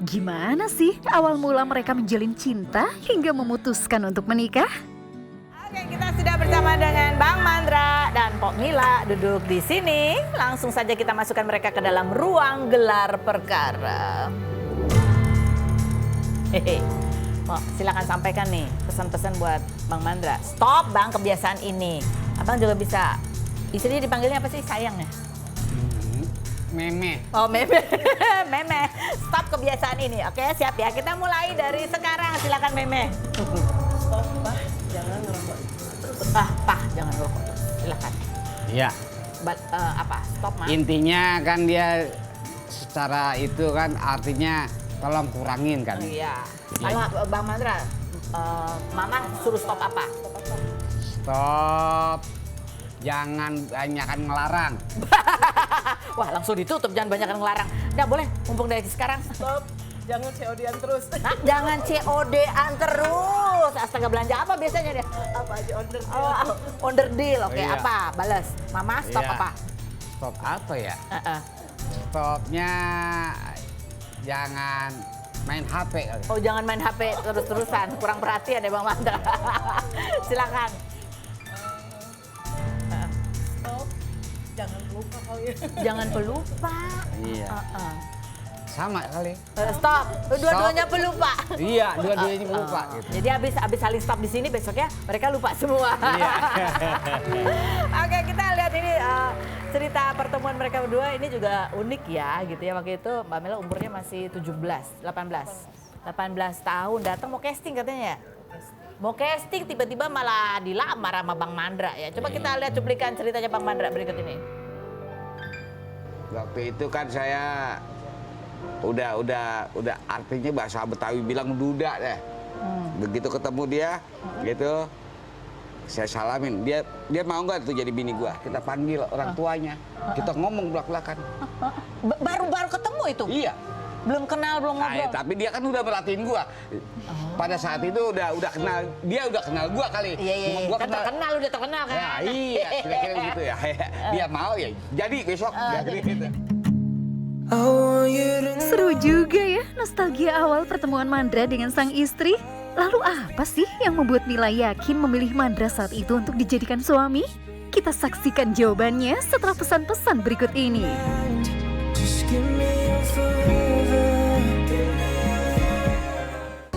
Gimana sih awal mula mereka menjalin cinta hingga memutuskan untuk menikah? Oke, kita sudah bersama dengan Bang Mandra dan Pok Mila duduk di sini. Langsung saja kita masukkan mereka ke dalam ruang gelar perkara. Hehe. Oh, silakan sampaikan nih pesan-pesan buat Bang Mandra. Stop Bang kebiasaan ini. Abang juga bisa. Istrinya dipanggilnya apa sih, sayang ya? Meme. Oh meme. Meme. Stop kebiasaan ini. Oke, siap ya. Kita mulai dari sekarang. Silakan Meme. Stop, Pak. Jangan ngerokok. Pak, jangan ngerokok. Silakan. Iya. Apa? Stop, Mas. Intinya kan dia secara itu kan artinya tolong kurangin kan. Iya. Kalau Bang Mandra, Mama suruh stop apa? Stop. Jangan banyakan ngelarang. Wah, langsung ditutup, jangan banyak ngelarang. Udah boleh, mumpung dari sekarang. Stop, jangan COD-an terus. Nah, jangan COD-an terus. Astaga, belanja apa biasanya dia? Apa aja order? Oh, under deal. Oke, Iya. apa? Balas. Mama stop Iya. apa? Stop apa ya? Stopnya jangan main HP kali. Oh, jangan main HP terus-terusan. Kurang perhatian ya Bang Mandra. Silakan. Stop, Lupa kali ya. Jangan pelupa. Iya. Sama kali. Stop. Dua-duanya pelupa. Iya, dua-duanya lupa. Gitu. Jadi habis saling stop di sini besoknya mereka lupa semua. Iya. Oke, kita lihat ini cerita pertemuan mereka berdua ini juga unik ya gitu ya. Waktu itu Mbak Mela umurnya masih 18 tahun, datang mau casting katanya. Mau casting tiba-tiba malah dilamar sama Bang Mandra ya. Coba kita lihat cuplikan ceritanya Bang Mandra berikut ini. Waktu itu kan saya udah artinya bahasa Betawi bilang duda deh. Begitu ketemu dia gitu, saya salamin. Dia mau nggak tuh jadi bini gua? Kita panggil orang tuanya. Kita ngomong belak-belakan. Baru ketemu itu? Iya. Belum kenal, belum ngobrol. Tapi dia kan udah merhatiin gua. Pada saat itu udah kenal, dia udah kenal gua kali. Iya. Gua Kan udah terkenal kan? Ya, iya, kira-kira begitu ya. Dia mau ya, jadi besok. Jadi gitu. Seru juga ya nostalgia awal pertemuan Mandra dengan sang istri. Lalu apa sih yang membuat Mila yakin memilih Mandra saat itu untuk dijadikan suami? Kita saksikan jawabannya setelah pesan-pesan berikut ini.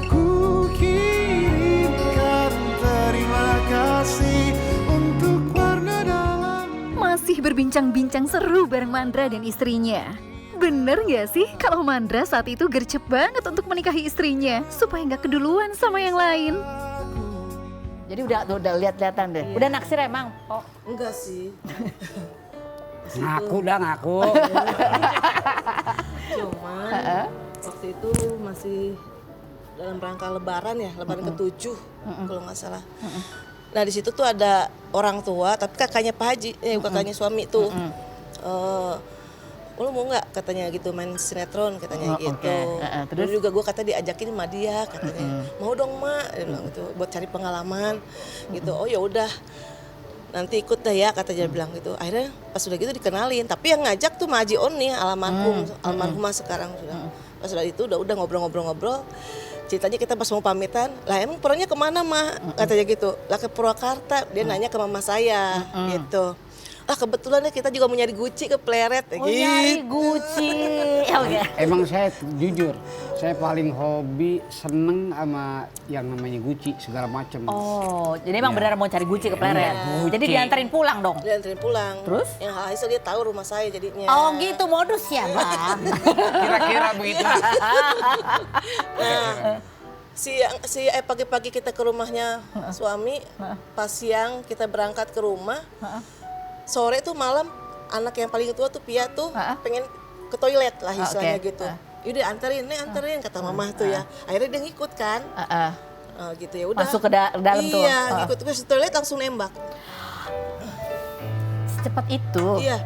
Ku kirimkan terima kasih untuk warna dalam. Masih berbincang-bincang seru bareng Mandra dan istrinya. Bener gak sih kalau Mandra saat itu gercep banget untuk menikahi istrinya supaya gak keduluan sama yang lain? Jadi udah lihat-lihatan deh. Udah naksir emang? Oh. Enggak sih. Ngaku. Cuman waktu itu masih dalam rangka lebaran ya, lebaran ke-7 kalau nggak salah. Nah di situ tuh ada orang tua, tapi kakaknya Pak Haji, kakaknya suami tuh. Lu mau nggak katanya gitu main sinetron katanya gitu. Terus juga gue kata diajakin sama dia katanya. Mau dong mak, dia bilang gitu buat cari pengalaman gitu. Oh ya udah. Nanti ikut dah ya kata dia bilang gitu. Akhirnya pas udah gitu dikenalin, tapi yang ngajak tuh Ma Haji Oni almarhumah sekarang sudah. Pas udah itu udah ngobrol-ngobrol. Ceritanya kita pas mau pamitan, lah emang perannya kemana mah? Katanya gitu. Lah ke Purwakarta, dia nanya ke mama saya gitu. Ah kebetulan kita juga mau nyari Gucci ke Pleret gitu. Nyari Gucci. Oke. Emang saya jujur, saya paling hobi seneng sama yang namanya Gucci segala macam. Oh, jadi emang benar mau cari Gucci ke Pleret. Gucci. Jadi diantarin pulang dong. Diantarin pulang. Terus? Yang hasil dia tahu rumah saya jadinya. Oh gitu modus ya Bang. Kira-kira begitu. Nah, pagi-pagi kita ke rumahnya suami, pas siang kita berangkat ke rumah. Sore tuh malam anak yang paling tua tuh Pia tuh pengen ke toilet lah istilahnya gitu. Yaudah anterin kata mama tuh ya. Akhirnya dia ngikut kan. Gitu ya udah. Masuk ke dalam tuh. Iya, ngikut ke toilet langsung nembak. Secepat itu. Iya.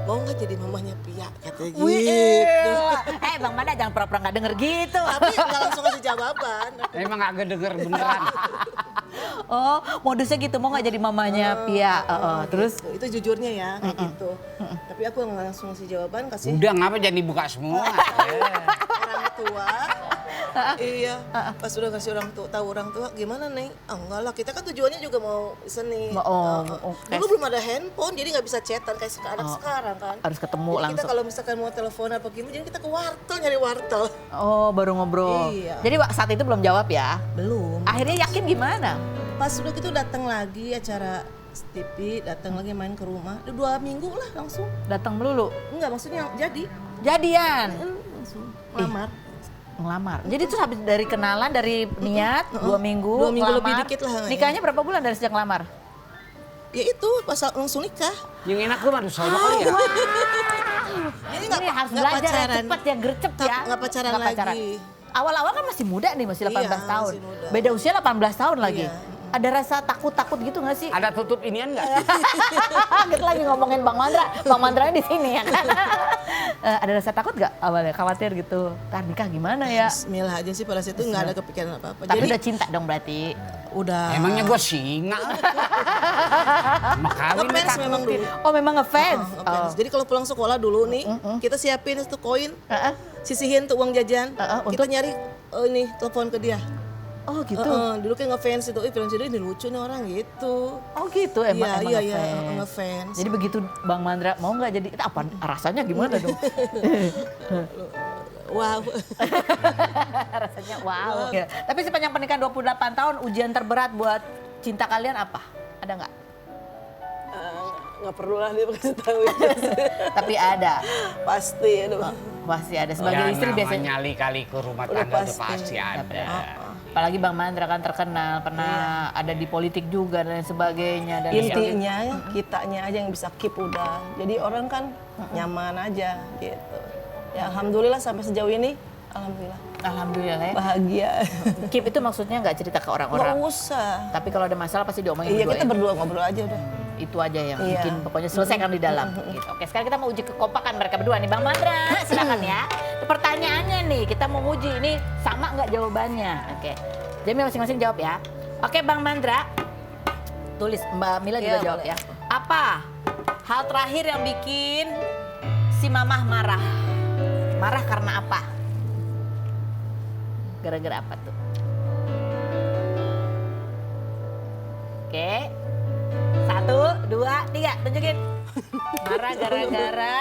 Mau nggak jadi mamanya Pia katanya gitu. Bang Manda jangan pura-pura nggak denger gitu. Tapi nggak langsung kasih jawaban. Emang agak denger beneran. Oh, modusnya gitu mau nggak jadi mamanya Pia. Terus itu jujurnya ya kayak gitu. Tapi aku nggak langsung kasih jawaban, kasih. Udah ngapa jadi buka semua. Orang tua. Iya. Pas udah kasih tahu orang tua gimana Neng? Enggak lah, kita kan tujuannya juga mau seni. Dulu belum ada handphone, jadi nggak bisa chatan kayak anak sekarang kan. Harus ketemu jadi langsung. Kita kalau misalkan mau telepon apa gimana, jadi kita ke wartel nyari wartel. Oh, baru ngobrol. Iya. Jadi saat itu belum jawab ya? Belum. Akhirnya yakin gimana? Pas udah gitu datang lagi acara TV, datang lagi main ke rumah. 2 minggu lah langsung. Datang melulu? Enggak, maksudnya jadi. Jadian? Langsung ngelamar. Ngelamar. Jadi terus habis dari kenalan, dari niat 2 minggu, 2 minggu ngelamar. lebih dikit lah. Nikahnya berapa bulan dari sejak ngelamar? Ya itu pas langsung nikah. Yang enak gue madu sono kali ya. Jadi Ini harus belajar ya, cepet ya, gercep ya. Nggak pacaran lagi. Awal-awal kan masih muda nih, masih 18 Iya, tahun. masih muda. Beda usia 18 tahun lagi. Iya. Ada rasa takut-takut gitu gak sih? Ada tutup inian nggak? Kita lagi ngomongin Bang Mandra. Bang Mandra di sini ya kan. Ada rasa takut gak awalnya? Khawatir gitu. Ntar nikah gimana ya? Bismillah aja sih pada situ nggak ada kepikiran apa-apa. Tapi Jadi udah cinta dong berarti. udah. Emangnya gue singa? Mau kawin Ngefans memang dulu. Oh memang ngefans? Ngefans. Jadi kalau pulang sekolah dulu nih, kita siapin itu koin, sisihin tuh uang jajan, kita nyari ini telepon ke dia. Oh gitu? Dulu kayak ngefans itu, film Cido ini lucu nih orang gitu. Oh gitu emang Iya, ngefans. ngefans. Jadi begitu Bang Mandra mau nggak jadi, itu apa rasanya gimana dong? Wow. Rasanya wow. Ya. Tapi sepanjang pernikahan 28 tahun, ujian terberat buat cinta kalian apa? Ada nggak? Nggak perlu lah dia kasih tahu ya. Tapi ada. Pasti, aduh. Pasti ada. Sebagai istri biasanya. Lika-liku rumah tangga itu pasti ada. Apalagi Bang Mandra kan terkenal, pernah ada di politik juga dan lain sebagainya. Dan Intinya kitanya aja yang bisa keep udah. Jadi orang kan nyaman aja gitu. Ya alhamdulillah sampai sejauh ini, alhamdulillah. Alhamdulillah ya. Bahagia. Keep itu maksudnya nggak cerita ke orang-orang. Nggak usah. Tapi kalau ada masalah pasti diomongin Iya berdua kita ya? berdua ngobrol aja udah. Itu aja yang bikin pokoknya selesaikan di dalam. Gitu. Oke, sekarang kita mau uji kekompakan mereka berdua nih. Bang Mandra, silakan ya. Pertanyaannya nih, kita mau uji ini sama nggak jawabannya. Oke, jadi masing-masing jawab ya. Oke, Bang Mandra, tulis. Mbak Mila juga jawab ya. Apa hal terakhir yang bikin si Mamah marah? Marah karena apa? Gara-gara apa tuh? Oke. 1, 2, 3, tunjukin. Marah gara-gara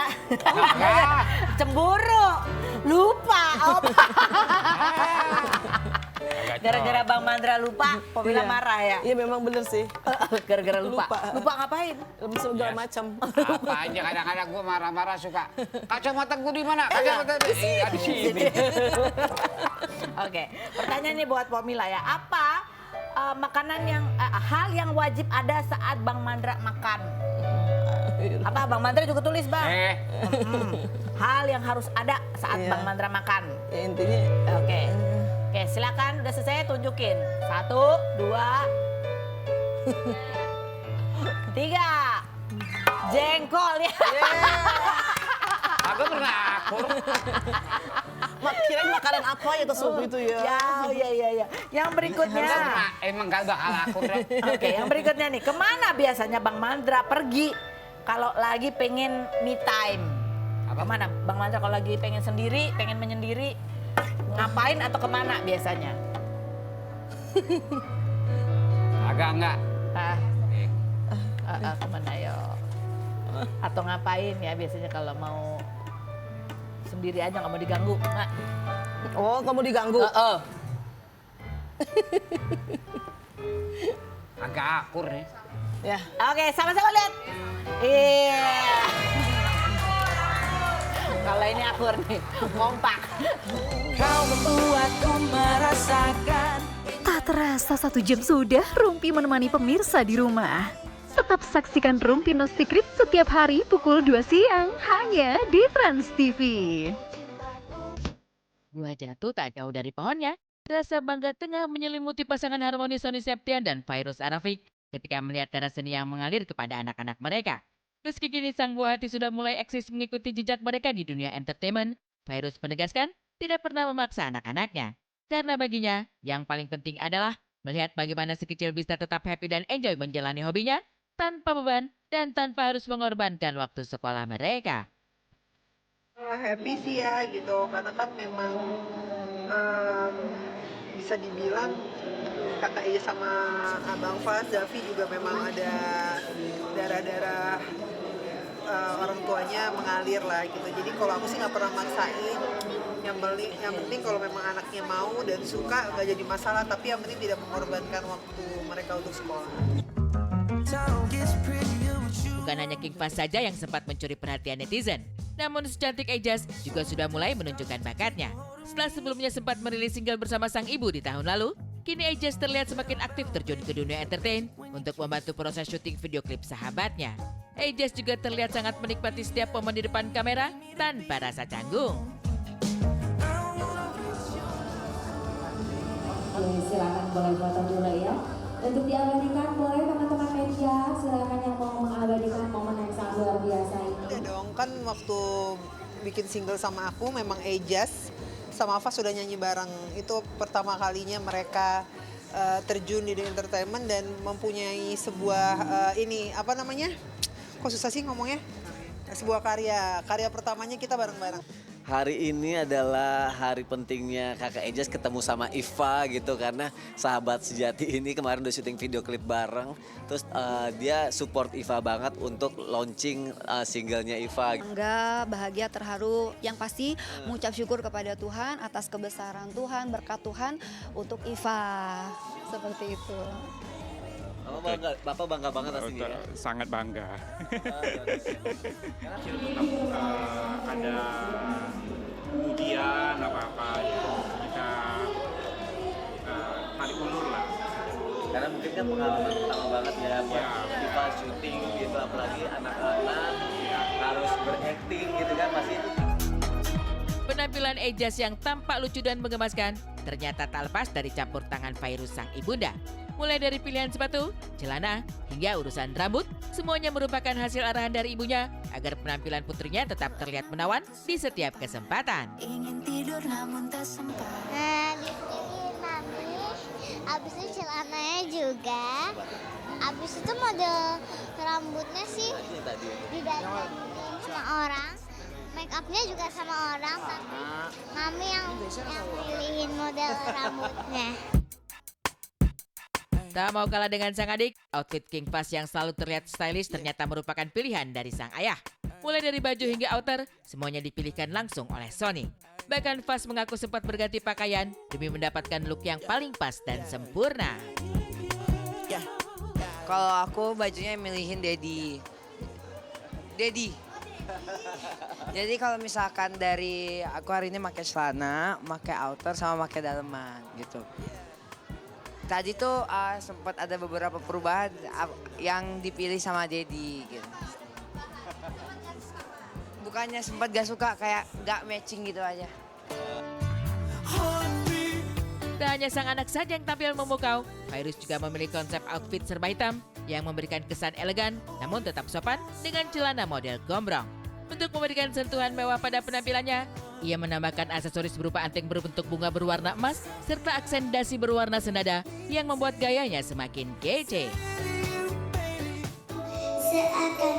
cemburu, lupa. Gara-gara Bang Mandra lupa, Pomila marah ya? Iya memang bener sih. Gara-gara lupa. Lupa ngapain? Segala macam. Apa aja kadang-kadang gue marah-marah suka. Kacamata gue di mana? Kacamata di sini. Oke, pertanyaan ini buat Pomila ya. Apa makanan yang hal yang wajib ada saat Bang Mandra makan? Apa Bang Mandra juga tulis Bang? Hal yang harus ada saat Bang Mandra makan. Ya intinya. Oke, silakan udah selesai tunjukin. 1, 2, 3. Jengkol ya. Aku pernah akur. Kirain makanan apa ya tuh itu ya? Ya. Yang berikutnya. Emang gak bakal akur deh. Oke, yang berikutnya nih. Kemana biasanya Bang Mandra pergi kalau lagi pengen me time? Kemana Bang Mandra kalau lagi pengen sendiri, pengen menyendiri? Ngapain atau kemana biasanya? Agak enggak. Kemana yo? Atau ngapain ya biasanya kalau mau sendiri aja nggak mau diganggu? Nggak. Oh, kamu diganggu? Agak akur nih. Ya. Oke, sama-sama lihat. Iya. Kalau ini akur nih, kompak. Kau membuatku merasakan. Tak terasa 1 jam sudah Rumpi menemani pemirsa di rumah. Tetap saksikan Rumpi No Secret setiap hari pukul 2 siang hanya di Trans TV. Buah jatuh tak jauh dari pohonnya. Rasa bangga tengah menyelimuti pasangan harmonis Sony Septian dan Fairuz Arafik ketika melihat darah seni yang mengalir kepada anak-anak mereka. Meski kini sang buah hati sudah mulai eksis mengikuti jejak mereka di dunia entertainment, Fairuz menegaskan tidak pernah memaksa anak-anaknya. Karena baginya, yang paling penting adalah melihat bagaimana si kecil bisa tetap happy dan enjoy menjalani hobinya tanpa beban dan tanpa harus mengorbankan waktu sekolah mereka. Happy sih ya gitu, karena kan memang bisa dibilang kakak Iya sama Abang Fas, Zafi juga memang ada darah-darah orang tuanya mengalir lah gitu. Jadi kalau aku sih nggak pernah maksain. Yang penting kalau memang anaknya mau dan suka nggak jadi masalah. Tapi yang penting tidak mengorbankan waktu mereka untuk sekolah. Bukan hanya King Fahd saja yang sempat mencuri perhatian netizen, namun secantik Ejas juga sudah mulai menunjukkan bakatnya. Setelah sebelumnya sempat merilis single bersama sang ibu di tahun lalu, kini Ejas terlihat semakin aktif terjun ke dunia entertain untuk membantu proses syuting video klip sahabatnya. Ejas juga terlihat sangat menikmati setiap momen di depan kamera tanpa rasa canggung. Silakan boleh foto dulu ya. Untuk diabadikan boleh teman-teman media, silakan yang mau mengabadikan momen yang sangat luar biasa ini. Ya dong, kan waktu bikin single sama aku memang Ejas sama Fas sudah nyanyi bareng. Itu pertama kalinya mereka terjun di dunia entertainment dan mempunyai sebuah ini apa namanya? Kok susah sih ngomongnya? Sebuah karya pertamanya kita bareng-bareng. Hari ini adalah hari pentingnya Kakak Ejas ketemu sama Iva gitu, karena sahabat sejati ini kemarin udah syuting video klip bareng. Terus dia support Iva banget untuk launching singlenya Iva. Bangga, bahagia, terharu, yang pasti mengucap syukur kepada Tuhan atas kebesaran Tuhan, berkat Tuhan untuk Iva. Seperti itu. Bapak bangga banget pasti ya? Sangat bangga. Ada ujian apa-apa ya, kita tarik ulur lah. Karena mungkin kan pengalaman pertama banget ya buat kita syuting gitu, apalagi anak-anak harus berakting gitu kan masih. Penampilan Ejas yang tampak lucu dan menggemaskan ternyata tak lepas dari campur tangan Fairuz sang ibunda. Mulai dari pilihan sepatu, celana, hingga urusan rambut, semuanya merupakan hasil arahan dari ibunya agar penampilan putrinya tetap terlihat menawan di setiap kesempatan. Ingin tidur namun tak sempat. Nah, di sini Mami, abis itu celananya juga, abis itu model rambutnya sih didandanin sama orang, make upnya juga sama orang, tapi Mami yang pilihin model rambutnya. Tak mau kalah dengan sang adik, outfit King Fahz yang selalu terlihat stylish ternyata merupakan pilihan dari sang ayah. Mulai dari baju hingga outer, semuanya dipilihkan langsung oleh Sony. Bahkan Fahz mengaku sempat berganti pakaian demi mendapatkan look yang paling pas dan sempurna. Kalau aku bajunya milihin Dedi. Jadi kalau misalkan dari aku hari ini pakai celana, pakai outer sama pakai daleman gitu. Tadi tuh sempat ada beberapa perubahan yang dipilih sama Dedi gitu. Bukannya sempat gak suka, kayak gak matching gitu aja. Tak hanya sang anak saja yang tampil memukau, Fairuz juga memilih konsep outfit serba hitam yang memberikan kesan elegan namun tetap sopan dengan celana model gombrong. Untuk memberikan sentuhan mewah pada penampilannya, ia menambahkan aksesoris berupa anting berbentuk bunga berwarna emas serta aksen dasi berwarna senada yang membuat gayanya semakin kece. Seakan